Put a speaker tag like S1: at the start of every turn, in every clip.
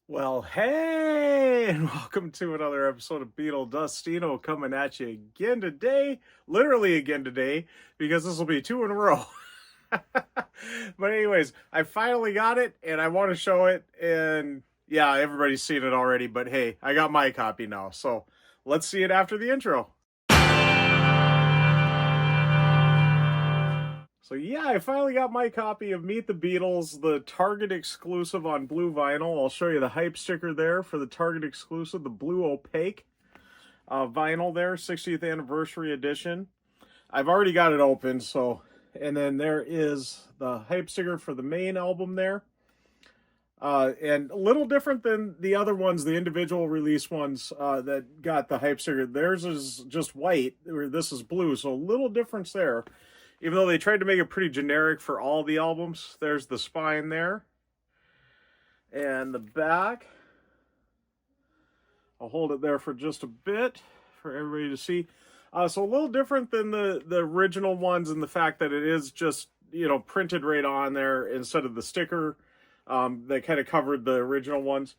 S1: Well, hey, and welcome to another episode of Beetle Dustino coming at you again today, literally again today, because this will be two in a row. But anyways, I finally got it and I want to show it, and yeah, everybody's seen it already, but hey, I got my copy now, so let's see it after the intro. So yeah, I finally got my copy of Meet the Beatles, the Target exclusive on blue vinyl. I'll show you the hype sticker there for the Target exclusive, the blue opaque vinyl there, 60th anniversary edition. I've already got it open, so, and then there is the hype sticker for the main album there. And a little different than the other ones, the individual release ones that got the hype sticker. Theirs is just white, or this is blue, so a little difference there. Even though they tried to make it pretty generic for all the albums. There's the spine there. And the back. I'll hold it there for just a bit for everybody to see. So a little different than the original ones in the fact that it is just, printed right on there instead of the sticker that kind of covered the original ones.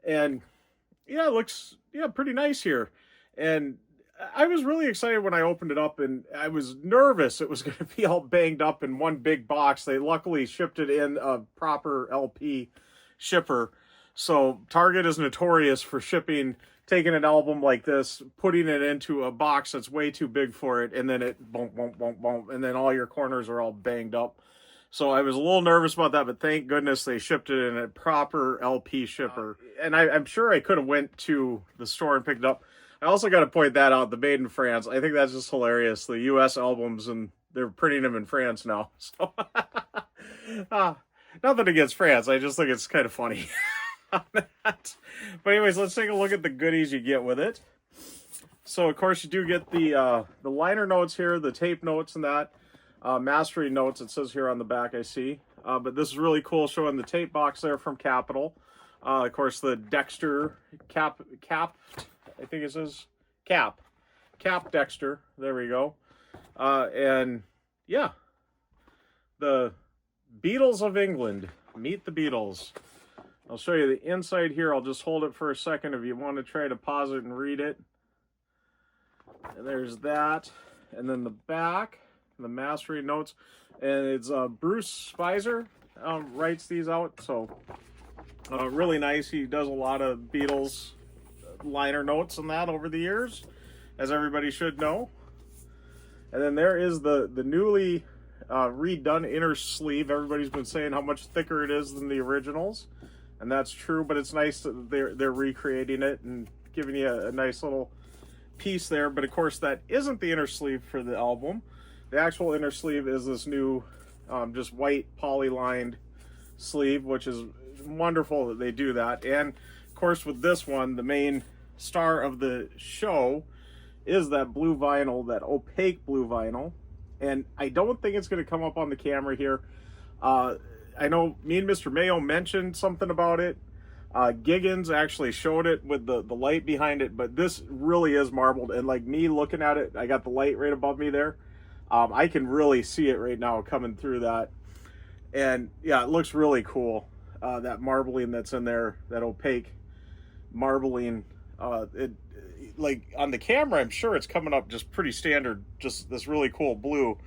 S1: And yeah, it looks, pretty nice here. And I was really excited when I opened it up, and I was nervous it was going to be all banged up in one big box. They luckily shipped it in a proper LP shipper. So Target is notorious for taking an album like this, putting it into a box that's way too big for it, and then it boom, boom, boom, boom, and then all your corners are all banged up. So I was a little nervous about that, but thank goodness they shipped it in a proper LP shipper. And I'm sure I could have went to the store and picked it up. I also got to point that out, the Made in France. I think that's just hilarious. The U.S. albums, and they're printing them in France now. So, nothing against France. I just think it's kind of funny on that. But anyways, let's take a look at the goodies you get with it. So, of course, you do get the liner notes here, the tape notes and that. Mastering notes, it says here on the back, I see. But this is really cool, showing the tape box there from Capitol. Of course, the Dexter cap, I think it says Cap Dexter. There we go. And yeah, the Beatles of England. Meet the Beatles. I'll show you the inside here. I'll just hold it for a second if you want to try to pause it and read it. And there's that. And then the back, the mastering notes. And it's Bruce Spicer writes these out. So really nice. He does a lot of Beatles liner notes and that over the years, as everybody should know. And then there is the newly redone inner sleeve. Everybody's been saying how much thicker it is than the originals, and that's true, but it's nice that they're recreating it and giving you a nice little piece there. But of course, that isn't the inner sleeve for the album. The actual inner sleeve is this new just white poly-lined sleeve, which is wonderful that they do that. And of course, with this one, the main star of the show is that blue vinyl, that opaque blue vinyl. And I don't think it's going to come up on the camera here. I know me and Mr. Mayo mentioned something about it. Giggins actually showed it with the light behind it, but this really is marbled. And like me looking at it, I got the light right above me there. I can really see it right now coming through that. And yeah, it looks really cool. That marbling that's in there, that opaque marbling, it like on the camera, I'm sure it's coming up just pretty standard, just this really cool blue.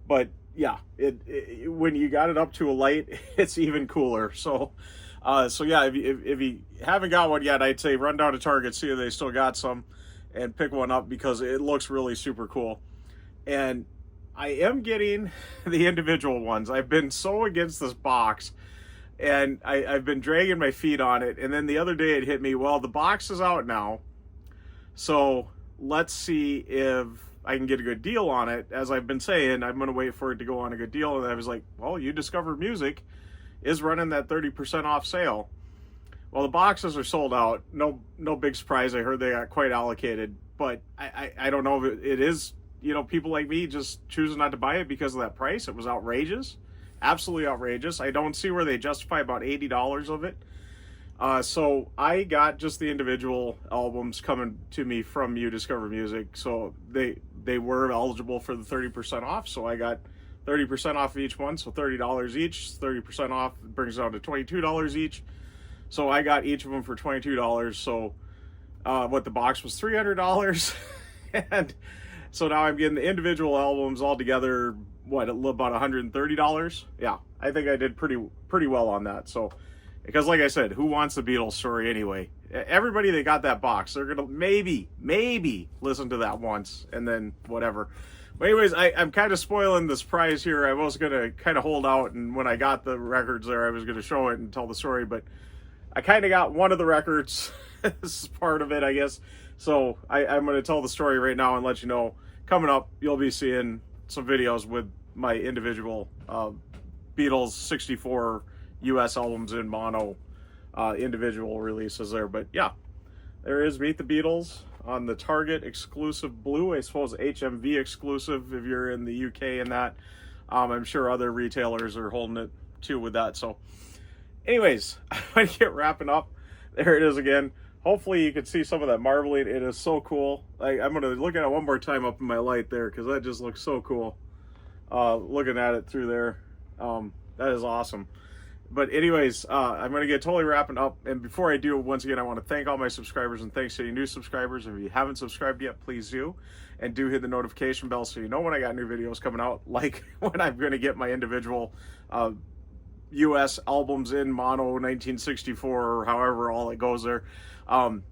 S1: But yeah, it when you got it up to a light, it's even cooler. So yeah, if you haven't got one yet, I'd say run down to Target, see if they still got some, and pick one up because it looks really super cool. And I am getting the individual ones. I've been so against this box, and I've been dragging my feet on it. And then the other day it hit me, well, the box is out now, so let's see if I can get a good deal on it. As I've been saying, I'm going to wait for it to go on a good deal. And I was like, well, You Discover Music is running that 30% off sale. Well, the boxes are sold out. No big surprise. I heard they got quite allocated. But I don't know if it is, people like me just choosing not to buy it because of that price. It was outrageous. Absolutely outrageous. I don't see where they justify about $80 of it. So I got just the individual albums coming to me from You Discover Music. So they were eligible for the 30% off. So I got 30% off of each one. So $30 each, 30% off brings it down to $22 each. So I got each of them for $22. So what the box was $300. And so now I'm getting the individual albums all together, what, about $130? Yeah, I think I did pretty well on that. So, because like I said, who wants the Beatles story anyway? Everybody that got that box, they're gonna maybe listen to that once and then whatever. But anyways, I'm kind of spoiling the surprise here. I was gonna kind of hold out, and when I got the records there, I was gonna show it and tell the story, but I kind of got one of the records. This is part of it, I guess. So I'm going to tell the story right now and let you know. Coming up, you'll be seeing some videos with my individual Beatles 64 US albums in mono individual releases there. But yeah, there is Meet the Beatles on the Target exclusive blue. I suppose HMV exclusive if you're in the UK and that. I'm sure other retailers are holding it too with that. So anyways, I'm going to get wrapping up. There it is again. Hopefully you can see some of that marbling. It is so cool. I'm going to look at it one more time up in my light there because that just looks so cool. Looking at it through there. That is awesome. But anyways, I'm going to get totally wrapping up. And before I do, once again, I want to thank all my subscribers and thanks to any new subscribers. If you haven't subscribed yet, please do. And do hit the notification bell so you know when I got new videos coming out, like when I'm going to get my individual US albums in mono 1964 or however all it goes there.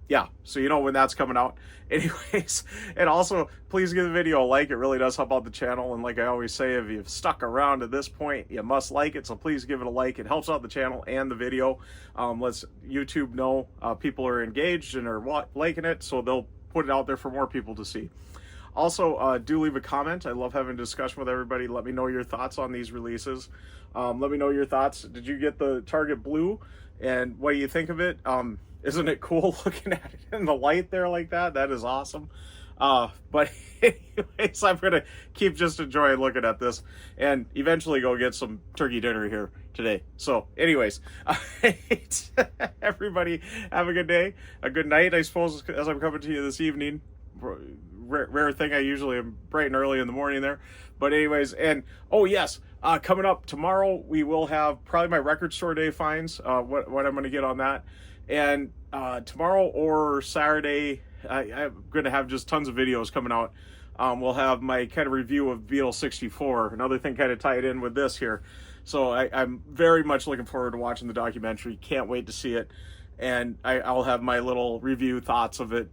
S1: Yeah, so you know when that's coming out. Anyways, and also please give the video a like. It really does help out the channel, and like I always say, if you've stuck around to this point, you must like it, so please give it a like. It helps out the channel and the video. Lets YouTube know people are engaged and are liking it, so they'll put it out there for more people to see. Also, do leave a comment. I love having a discussion with everybody. Let me know your thoughts on these releases. Let me know your thoughts. Did you get the Target Blue? And what do you think of it? Isn't it cool looking at it in the light there like that? That is awesome. But anyways, I'm going to keep just enjoying looking at this and eventually go get some turkey dinner here today. So anyways, everybody have a good day, a good night, I suppose, as I'm coming to you this evening. Rare thing. I usually am bright and early in the morning there. But anyways, and oh yes, coming up tomorrow, we will have probably my record store day finds, what I'm going to get on that. And tomorrow or Saturday, I'm going to have just tons of videos coming out. We'll have my kind of review of Beatles 64, another thing kind of tied in with this here. So I'm very much looking forward to watching the documentary. Can't wait to see it. And I'll have my little review thoughts of it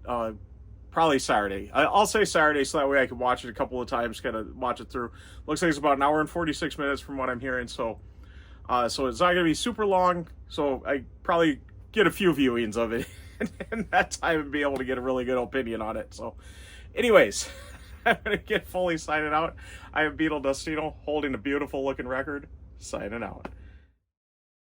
S1: probably Saturday. I'll say Saturday so that way I can watch it a couple of times, kind of watch it through. Looks like it's about an hour and 46 minutes from what I'm hearing. So it's not going to be super long. So I probably get a few viewings of it in that time and be able to get a really good opinion on it. So anyways, I'm going to get fully signing out. I am Beatle Dustino holding a beautiful looking record, signing out.